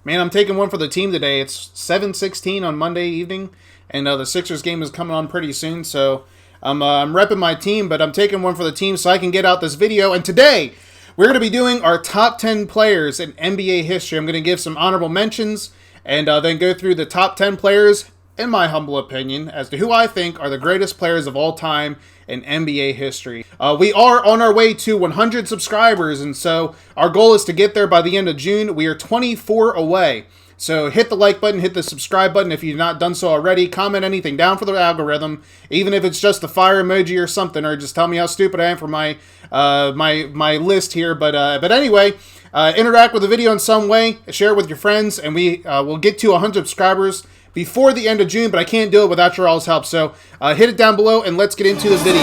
Man, I'm taking one for the team today. It's 7:16 on Monday evening, and the Sixers game is coming on pretty soon, so I'm repping my team, but I'm taking one for the team so I can get out this video. And today, we're going to be doing our top 10 players in NBA history. I'm going to give some honorable mentions, and then go through the top 10 players, in my humble opinion, as to who I think are the greatest players of all time in NBA history. We are on our way to 100 subscribers, and so our goal is to get there by the end of June. We are 24 away. So hit the like button, hit the subscribe button if you've not done so already. Comment anything down for the algorithm, even if it's just the fire emoji or something, or just tell me how stupid I am for my my list here. But anyway, interact with the video in some way, share it with your friends, and we will get to 100 subscribers before the end of June, but I can't do it without your all's help. So hit it down below and let's get into the video.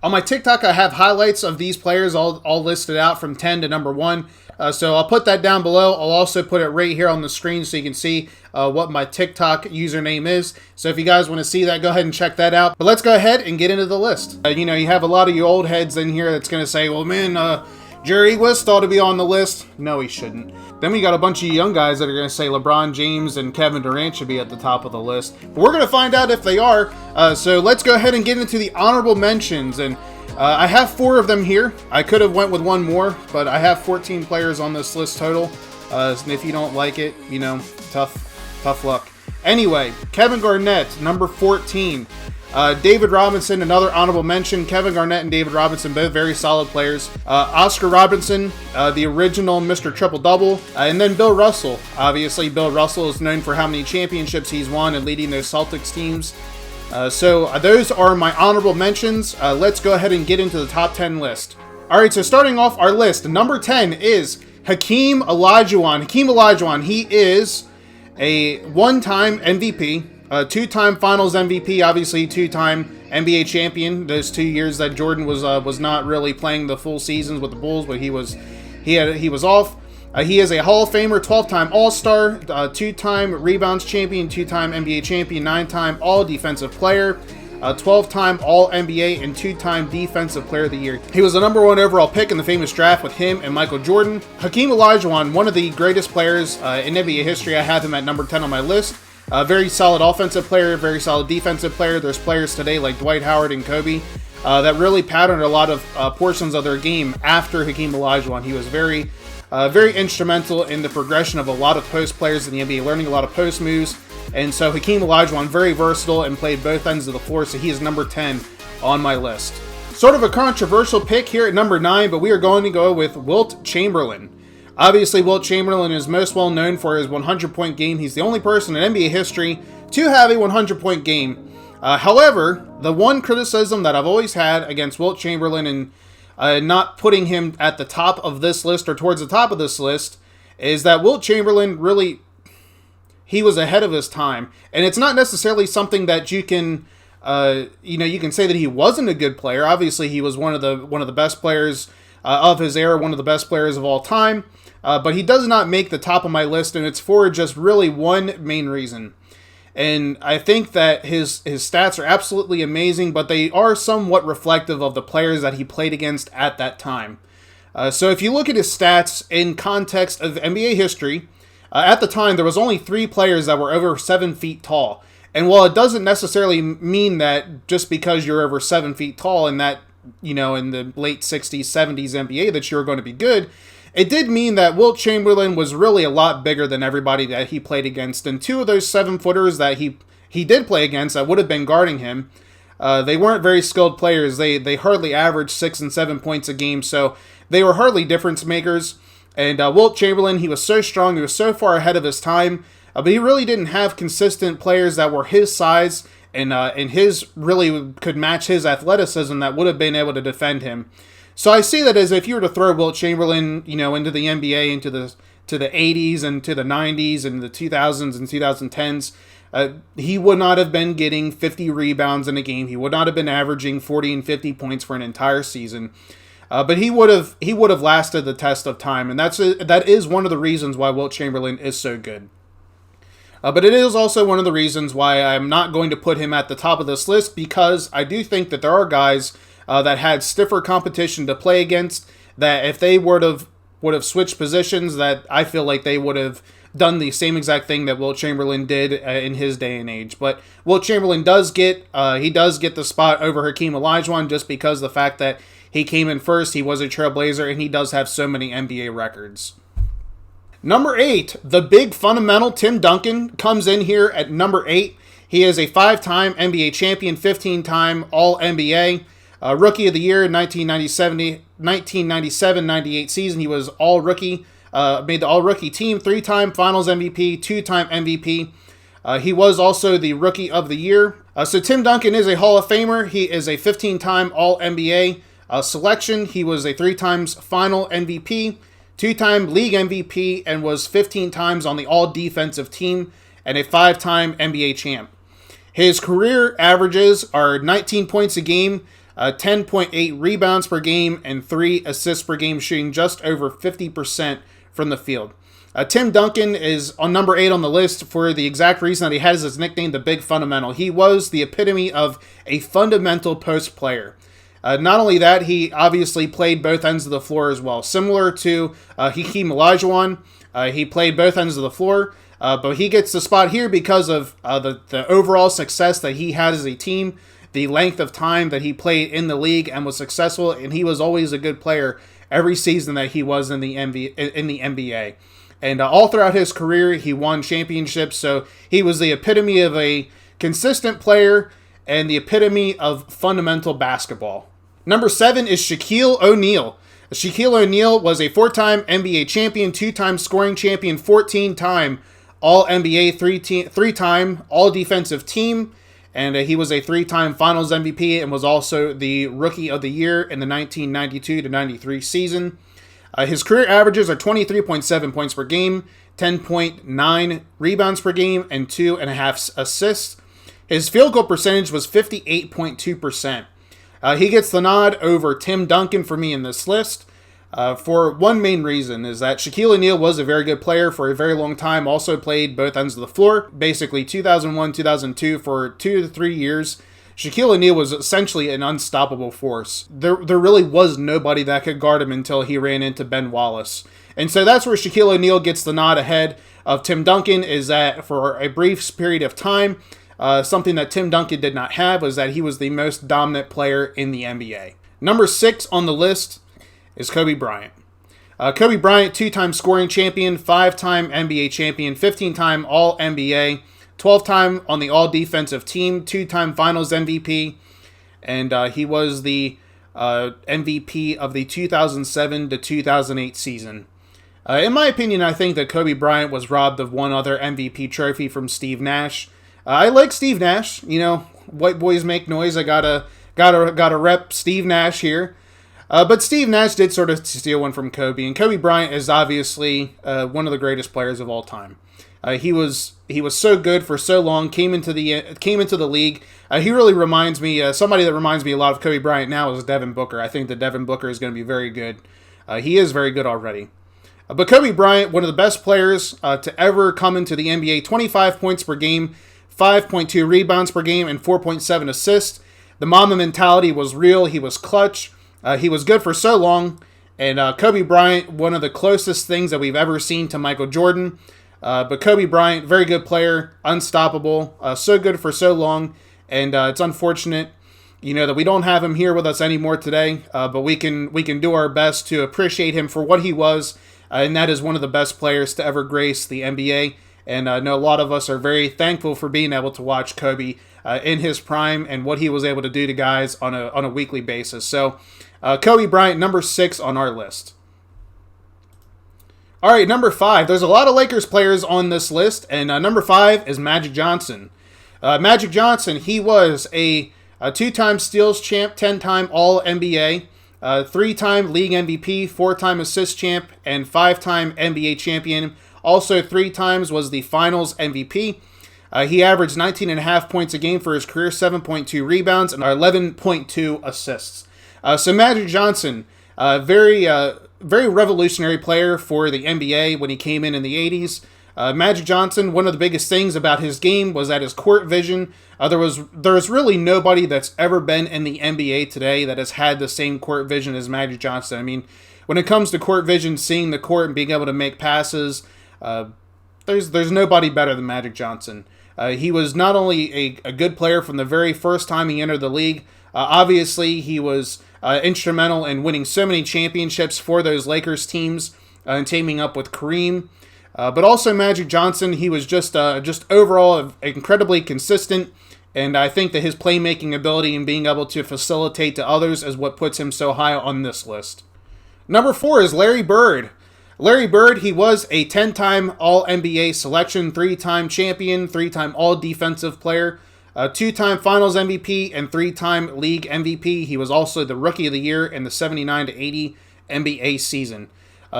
On my TikTok, I have highlights of these players all listed out from 10 to number 1. So I'll put that down below. I'll also put it right here on the screen so you can see what my TikTok username is. So if you guys want to see that, go ahead and check that out. But let's go ahead and get into the list. You know, you have a lot of you old heads in here that's going to say, well, man, Jerry West ought to be on the list. No, he shouldn't. Then we got a bunch of young guys that are going to say LeBron James and Kevin Durant should be at the top of the list. But we're going to find out if they are. So let's go ahead and get into the honorable mentions. And I have 4 of them here. I could have went with one more, but I have 14 players on this list total. And if you don't like it, you know, tough luck. Anyway, Kevin Garnett, number 14. David Robinson, another honorable mention. Kevin Garnett and David Robinson, both very solid players. Oscar Robertson, the original Mr. Triple-Double. And then Bill Russell. Obviously, Bill Russell is known for how many championships he's won and leading those Celtics teams. So those are my honorable mentions. Let's go ahead and get into the top 10 list. All right, so starting off our list, number 10 is Hakeem Olajuwon. Hakeem Olajuwon, he is a one-time MVP. 2-time Finals MVP, obviously 2-time NBA champion. Those 2 years that Jordan was not really playing the full seasons with the Bulls, but he was off. He is a Hall of Famer, 12-time All-Star, 2-time rebounds champion, 2-time NBA champion, 9-time All-Defensive Player, 12-time All-NBA, and 2-time Defensive Player of the Year. He was the number 1 overall pick in the famous draft with him and Michael Jordan. Hakeem Olajuwon, one of the greatest players in NBA history. I have him at number 10 on my list. Very solid offensive player, very solid defensive player. There's players today like Dwight Howard and Kobe that really patterned a lot of portions of their game after Hakeem Olajuwon. He was very instrumental in the progression of a lot of post players in the NBA, learning a lot of post moves. And so Hakeem Olajuwon, very versatile and played both ends of the floor, so he is number 10 on my list. Sort of a controversial pick here at number 9, but we are going to go with Wilt Chamberlain. Obviously, Wilt Chamberlain is most well known for his 100-point game. He's the only person in NBA history to have a 100-point game. However, the one criticism that I've always had against Wilt Chamberlain and not putting him at the top of this list or towards the top of this list is that Wilt Chamberlain really, he was ahead of his time. And it's not necessarily something that you can, you can say that he wasn't a good player. Obviously, he was one of the best players of his era, one of the best players of all time. But he does not make the top of my list, and it's for just really one main reason. And I think that his stats are absolutely amazing, but they are somewhat reflective of the players that he played against at that time. So if you look at his stats in context of NBA history, at the time there was only 3 players that were over 7 feet tall. And while it doesn't necessarily mean that just because you're over 7 feet tall in that, in the late 60s, 70s NBA that you're going to be good, it did mean that Wilt Chamberlain was really a lot bigger than everybody that he played against. And 2 of those 7-footers that he did play against that would have been guarding him, they weren't very skilled players. They hardly averaged 6 and 7 points a game, so they were hardly difference makers. And Wilt Chamberlain, he was so strong, he was so far ahead of his time, but he really didn't have consistent players that were his size and his really could match his athleticism that would have been able to defend him. So I see that as if you were to throw Wilt Chamberlain, into the NBA, into the 80s and to the 90s and the 2000s and 2010s, he would not have been getting 50 rebounds in a game. He would not have been averaging 40 and 50 points for an entire season. But he would have lasted the test of time, and that is one of the reasons why Wilt Chamberlain is so good. But it is also one of the reasons why I'm not going to put him at the top of this list, because I do think that there are guys that had stiffer competition to play against, that if they would have switched positions, that I feel like they would have done the same exact thing that Wilt Chamberlain did in his day and age. But Wilt Chamberlain does get the spot over Hakeem Olajuwon, just because of the fact that he came in first, he was a trailblazer, and he does have so many NBA records. Number 8, the big fundamental Tim Duncan comes in here at number 8. He is a 5-time NBA champion, 15-time All-NBA. Rookie of the Year in 1997-98 season. He was All-Rookie, made the All-Rookie team, 3-time Finals MVP, 2-time MVP. He was also the Rookie of the Year. So Tim Duncan is a Hall of Famer. He is a 15-time All-NBA selection. He was a 3 times Final MVP, 2-time League MVP, and was 15 times on the All-Defensive team, and a 5-time NBA champ. His career averages are 19 points a game, 10.8 rebounds per game, and 3 assists per game, shooting just over 50% from the field. Tim Duncan is on number 8 on the list for the exact reason that he has his nickname, the Big Fundamental. He was the epitome of a fundamental post player. Not only that, he obviously played both ends of the floor as well. Similar to Hakeem Olajuwon, he played both ends of the floor, but he gets the spot here because of the overall success that he had as a team, the length of time that he played in the league and was successful, and he was always a good player every season that he was in the NBA. And all throughout his career, he won championships, so he was the epitome of a consistent player and the epitome of fundamental basketball. Number 7 is Shaquille ONeal. Shaquille ONeal was a 4-time NBA champion, 2-time scoring champion, 14-time All-NBA, 3-time All-Defensive team, and he was a 3-time Finals MVP and was also the Rookie of the Year in the 1992-93 season. His career averages are 23.7 points per game, 10.9 rebounds per game, and 2.5 assists. His field goal percentage was 58.2%. He gets the nod over Tim Duncan for me in this list for one main reason, is that Shaquille ONeal was a very good player for a very long time, also played both ends of the floor, basically 2001, 2002 for 2 to 3 years. Shaquille ONeal was essentially an unstoppable force. There really was nobody that could guard him until he ran into Ben Wallace. And so that's where Shaquille ONeal gets the nod ahead of Tim Duncan, is that for a brief period of time, something that Tim Duncan did not have was that he was the most dominant player in the NBA. Number 6 on the list is Kobe Bryant. Kobe Bryant, 2-time scoring champion, 5-time NBA champion, 15-time All-NBA, 12-time on the All-Defensive team, 2-time Finals MVP, and he was the MVP of the 2007 to 2008 season. In my opinion, I think that Kobe Bryant was robbed of one other MVP trophy from Steve Nash. I like Steve Nash. You know, white boys make noise. I gotta rep Steve Nash here. But Steve Nash did sort of steal one from Kobe, and Kobe Bryant is obviously one of the greatest players of all time. He was so good for so long. Came into the league. He really reminds me. Somebody that reminds me a lot of Kobe Bryant now is Devin Booker. I think that Devin Booker is going to be very good. He is very good already. But Kobe Bryant, one of the best players to ever come into the NBA. 25 points per game, 5.2 rebounds per game, and 4.7 assists. The Mamba mentality was real. He was clutch. He was good for so long. And Kobe Bryant, one of the closest things that we've ever seen to Michael Jordan. But Kobe Bryant, very good player, unstoppable, so good for so long. And it's unfortunate, that we don't have him here with us anymore today. But we can do our best to appreciate him for what he was. And that is one of the best players to ever grace the NBA. And I know a lot of us are very thankful for being able to watch Kobe in his prime and what he was able to do to guys on a weekly basis. So Kobe Bryant, number 6 on our list. All right, number 5. There's a lot of Lakers players on this list, and number 5 is Magic Johnson. Magic Johnson, he was a 2-time steals champ, 10-time All-NBA, 3-time league MVP, 4-time assist champ, and 5-time NBA champion. Also 3 times was the finals MVP. He averaged 19.5 points a game for his career, 7.2 rebounds, and 11.2 assists. So Magic Johnson, very revolutionary player for the NBA when he came in the 80s. Magic Johnson, one of the biggest things about his game was that his court vision. There's really nobody that's ever been in the NBA today that has had the same court vision as Magic Johnson. I mean, when it comes to court vision, seeing the court and being able to make passes, there's nobody better than Magic Johnson. He was not only a good player from the very first time he entered the league. Obviously, he was instrumental in winning so many championships for those Lakers teams and teaming up with Kareem. But also Magic Johnson, he was just overall incredibly consistent, and I think that his playmaking ability and being able to facilitate to others is what puts him so high on this list. Number 4 is Larry Bird. Larry Bird, he was a 10-time All-NBA selection, 3-time champion, 3-time All-Defensive player, 2-time Finals MVP, and 3-time League MVP. He was also the Rookie of the Year in the 79-80 NBA season.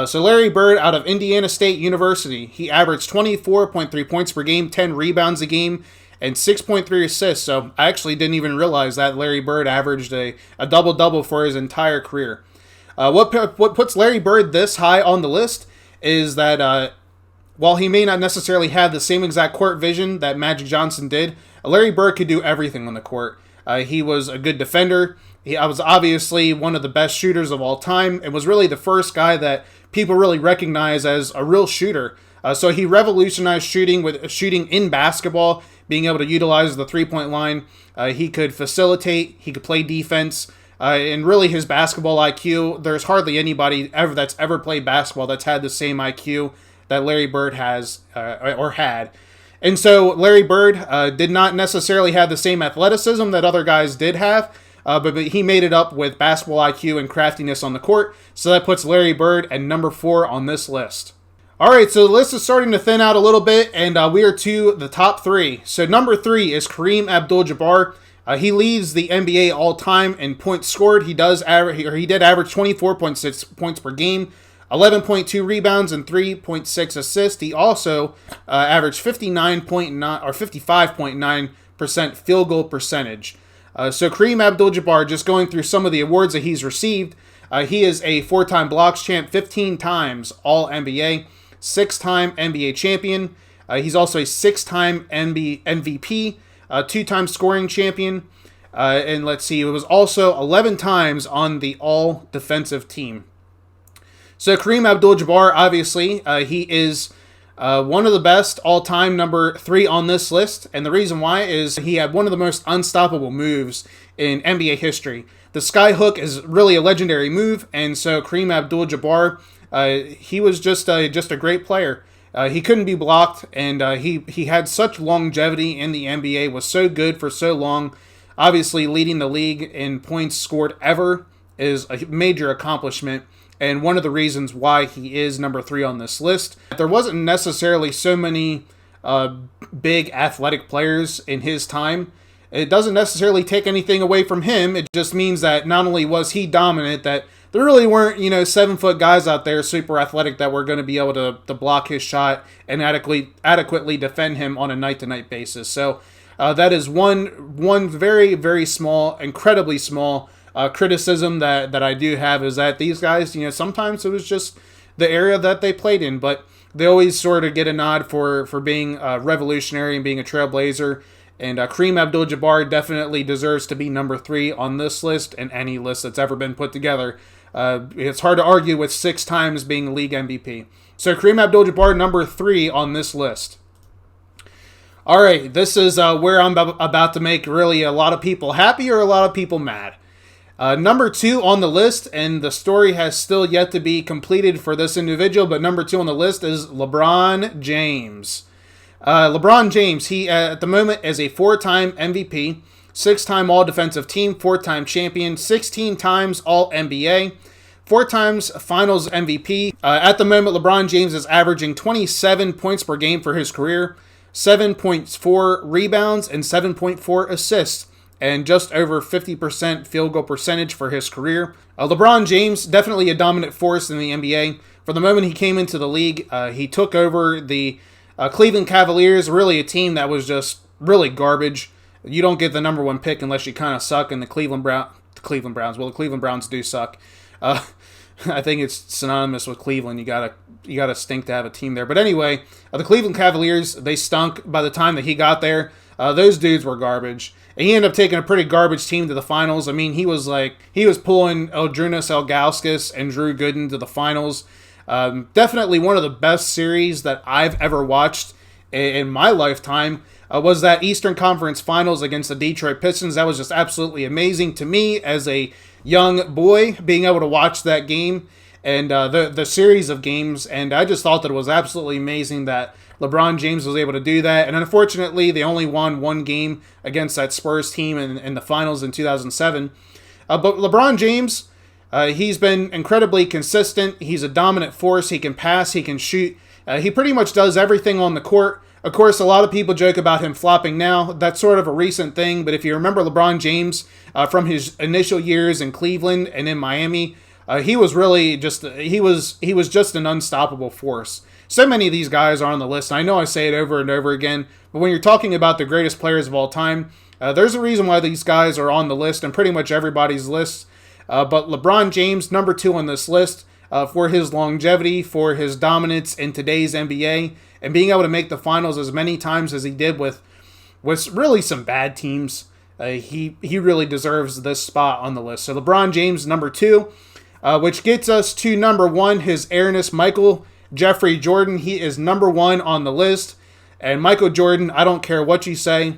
So Larry Bird out of Indiana State University, he averaged 24.3 points per game, 10 rebounds a game, and 6.3 assists. So I actually didn't even realize that Larry Bird averaged a double-double for his entire career. What puts Larry Bird this high on the list is that while he may not necessarily have the same exact court vision that Magic Johnson did, Larry Bird could do everything on the court. He was a good defender. He was obviously one of the best shooters of all time and was really the first guy that people really recognize as a real shooter. So he revolutionized shooting in basketball, being able to utilize the three-point line. He could facilitate, he could play defense, and really his basketball IQ, there's hardly anybody that's ever played basketball that's had the same IQ that Larry Bird has or had. And so Larry Bird did not necessarily have the same athleticism that other guys did have, but he made it up with basketball IQ and craftiness on the court. So that puts Larry Bird at number 4 on this list. All right, so the list is starting to thin out a little bit, and we are to the top 3. So number 3 is Kareem Abdul-Jabbar. He leads the NBA all-time in points scored. He did average 24.6 points per game, 11.2 rebounds, and 3.6 assists. He also averaged 59.9 or 55.9% field goal percentage. So Kareem Abdul-Jabbar, just going through some of the awards that he's received, he is a 4-time blocks champ, 15 times All-NBA, 6-time NBA champion. He's also a 6-time MVP, 2-time scoring champion, and let's see, it was also 11 times on the All-Defensive team. So Kareem Abdul-Jabbar, obviously, he is one of the best all-time, number 3 on this list, and the reason why is he had one of the most unstoppable moves in NBA history. The skyhook is really a legendary move, and so Kareem Abdul-Jabbar, he was just a great player. He couldn't be blocked, and he had such longevity in the NBA, was so good for so long. Obviously, leading the league in points scored ever is a major accomplishment, and one of the reasons why he is number 3 on this list. There wasn't necessarily so many big athletic players in his time. It doesn't necessarily take anything away from him. It just means that not only was he dominant, that there really weren't, 7-foot guys out there super athletic that were going to be able to block his shot and adequately defend him on a night-to-night basis. So that is one very, very small, incredibly small criticism that I do have, is that these guys, sometimes it was just the area that they played in, but they always sort of get a nod for being revolutionary and being a trailblazer. And Kareem Abdul-Jabbar definitely deserves to be number 3 on this list and any list that's ever been put together. It's hard to argue with 6 times being league MVP. So Kareem Abdul-Jabbar, number 3 on this list. All right, this is where I'm about to make really a lot of people happy or a lot of people mad. Number 2 on the list, and the story has still yet to be completed for this individual, but number 2 on the list is LeBron James. LeBron James, he at the moment is a 4-time MVP, 6-time All-Defensive Team, 4-time champion, 16 times All-NBA, 4 times Finals MVP. At the moment, LeBron James is averaging 27 points per game for his career, 7.4 rebounds, and 7.4 assists, and just over 50% field goal percentage for his career. LeBron James, definitely a dominant force in the NBA. From the moment he came into the league, he took over the Cleveland Cavaliers, really a team that was just really garbage. You don't get the number 1 pick unless you kind of suck, and the Cleveland Browns, well, the Cleveland Browns do suck. I think it's synonymous with Cleveland. You gotta stink to have a team there. But anyway, the Cleveland Cavaliers, they stunk by the time that he got there. Those dudes were garbage. And he ended up taking a pretty garbage team to the finals. I mean, he was pulling Eldrunas Ilgauskas and Drew Gooden to the finals. Definitely one of the best series that I've ever watched in my lifetime. Was that Eastern Conference Finals against the Detroit Pistons. That was just absolutely amazing to me as a young boy, being able to watch that game and the series of games. And I just thought that it was absolutely amazing that LeBron James was able to do that. And unfortunately, they only won one game against that Spurs team in the finals in 2007. But LeBron James, he's been incredibly consistent. He's a dominant force. He can pass. He can shoot. He pretty much does everything on the court. Of course, a lot of people joke about him flopping now. That's sort of a recent thing. But if you remember LeBron James from his initial years in Cleveland and in Miami, he was really just he was just an unstoppable force. So many of these guys are on the list. I know I say it over and over again, but when you're talking about the greatest players of all time, there's a reason why these guys are on the list and pretty much everybody's list. But LeBron James, number 2 on this list, for his longevity, for his dominance in today's NBA, and being able to make the finals as many times as he did with really some bad teams. He really deserves this spot on the list. So LeBron James, number 2, which gets us to number 1, his heiress, Michael Jeffrey Jordan. He is number 1 on the list. And Michael Jordan, I don't care what you say.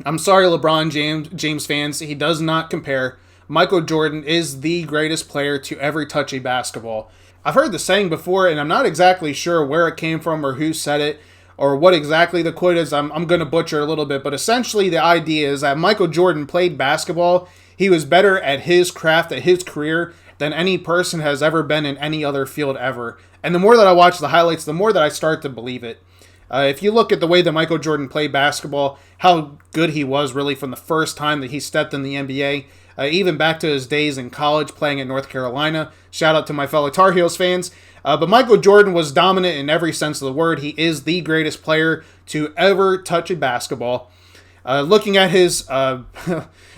I'm sorry, LeBron James fans. He does not compare. Michael Jordan is the greatest player to ever touch a basketball. I've heard the saying before, and I'm not exactly sure where it came from or who said it or what exactly the quote is. I'm going to butcher a little bit, but essentially the idea is that Michael Jordan played basketball. He was better at his craft, at his career, than any person has ever been in any other field ever. And the more that I watch the highlights, the more that I start to believe it. If you look at the way that Michael Jordan played basketball, how good he was really from the first time that he stepped in the NBA, even back to his days in college playing at North Carolina. Shout out to my fellow Tar Heels fans. But Michael Jordan was dominant in every sense of the word. He is the greatest player to ever touch a basketball. Looking at his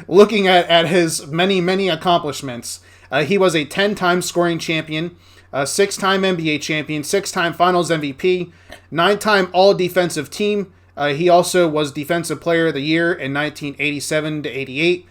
looking at his many accomplishments, he was a 10-time scoring champion, 6-time NBA champion, 6-time Finals MVP, 9-time All-Defensive Team. He also was Defensive Player of the Year in 1987 to 88.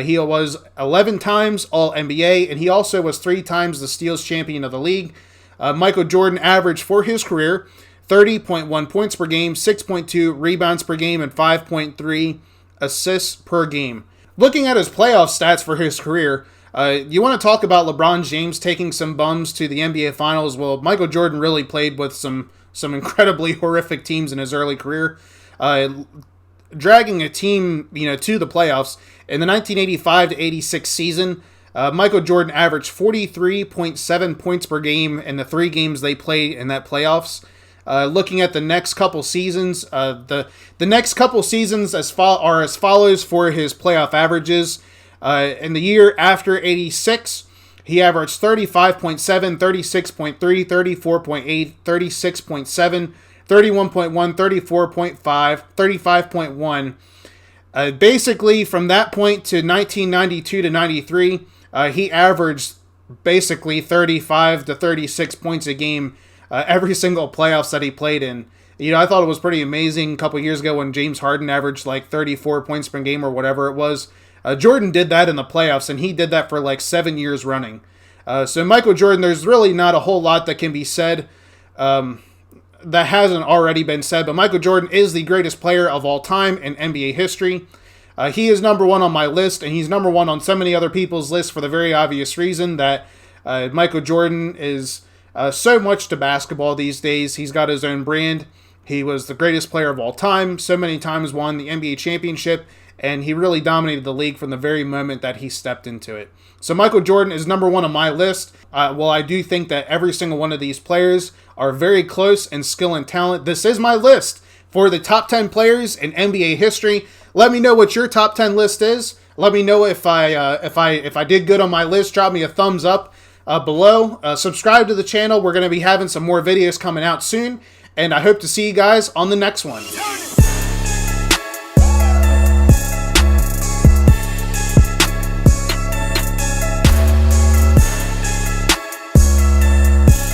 He was 11 times All-NBA, and he also was 3 times the Steals Champion of the league. Michael Jordan averaged for his career 30.1 points per game, 6.2 rebounds per game, and 5.3 assists per game. Looking at his playoff stats for his career, you want to talk about LeBron James taking some bums to the NBA Finals? Well, Michael Jordan really played with some incredibly horrific teams in his early career, dragging a team to the playoffs. In the 1985 to 86 season, Michael Jordan averaged 43.7 points per game in the 3 games they played in that playoffs. Looking at the next couple seasons, the next couple seasons are as follows for his playoff averages. In the year after 86, he averaged 35.7, 36.3, 34.8, 36.7, 31.1, 34.5, 35.1. Basically, from that point to 1992 to 93, he averaged basically 35 to 36 points a game every single playoffs that he played in. I thought it was pretty amazing a couple years ago when James Harden averaged like 34 points per game or whatever it was. Jordan did that in the playoffs, and he did that for like 7 years running. So Michael Jordan, there's really not a whole lot that can be said that hasn't already been said, but Michael Jordan is the greatest player of all time in NBA history. He is number 1 on my list, and he's number 1 on so many other people's lists for the very obvious reason that Michael Jordan is so much to basketball these days. He's got his own brand. He was the greatest player of all time, so many times won the NBA championship, and he really dominated the league from the very moment that he stepped into it. So Michael Jordan is number 1 on my list. Well, I do think that every single one of these players are very close in skill and talent. This is my list for the top 10 players in NBA history. Let me know what your top 10 list is. Let me know if I did good on my list. Drop me a thumbs up below. Subscribe to the channel. We're going to be having some more videos coming out soon, and I hope to see you guys on the next one.